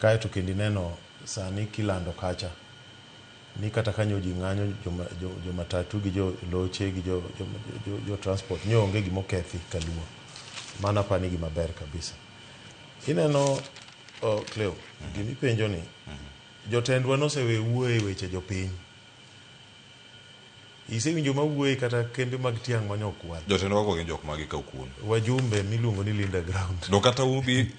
kae to kendi neno sani kilando kacha ni kata kanyo ji ng'anyo jo matatu gi jo loche gi jo transport nyo onge gimo kethi kaluo mana pani gi maber kabisa ineno Cleo gimi penjo ni jotendwa nosewe wuoye weche jopiny isewinjo mawuoye kata kembe mag tiang' manyok wal jotendwa ko gin jok magi ka ukuon wajumbe miluongo ni Linda Ground no kata ubi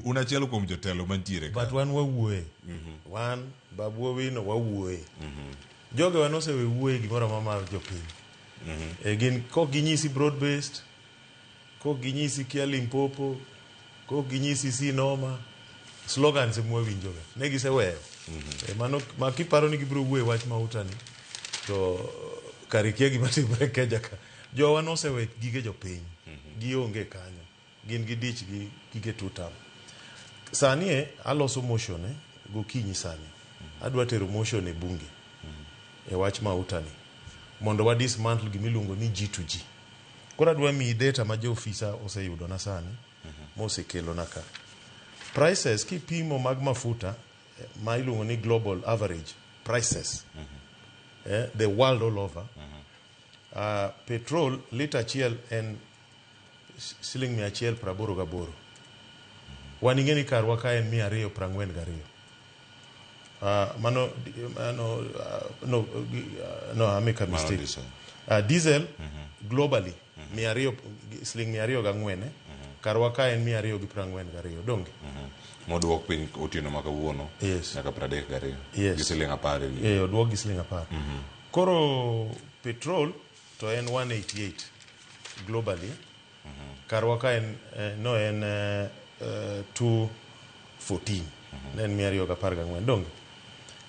unachielo kuom jotelo mantiere but wan wawuoye wan Babu Owino wawuoye joge wanosewe wuoye gimoro mar jopiny gin kok ginyisi broad based kok ginyisi Kia Limpopo kok ginyisi Sinoma slogans mwawinjoga ne giseweyo mano makiparo ni gibiro wuoye wach mautani to karikia gima timore Kenya ka jowa nosewe gige jopiny gionge kanyo gin gidich gi gige tutam sani aloso motion gokinyi sani adwa tero motion e bunge e wach mautani mondo wa dismantle gimiluongo ni G2G kora adwa mi data ma jo ofisa oseyudo na sani mosekelo naka prices kipimo mag mafuta ma iluongo ni global average prices the world all over petrol liter achiel en siling 188 waningeni karwa ka en 242 no I make a mistake diesel globally siling 204 karwa ka en 242 donge moduok piny otieno makawuono nyaka 32 gi siling 10 oduok gi siling 10 koro petrol to en 188 globally karwa ka en no en 214 nen 214 donge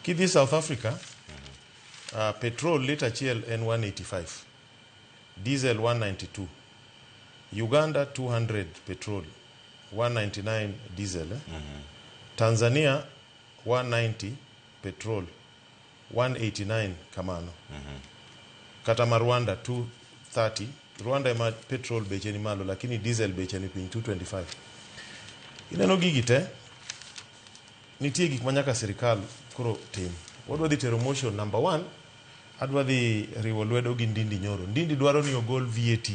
kidhi South Africa petrol liter achiel en 185 diesel 192 Uganda 200 petrol 199 diesel Tanzania 190 petrol 189 kamano kata Rwanda 230 Rwanda ma petrol beche ni malo lakini diesel beche ni piny 225 ineno gigi te nitie gik manyaka sirikal koro tim wadwa dhi tero motion number 1 adwa dhi riwo lwedo gi Ndindi Nyoro Ndindi dwaro ni ogol VAT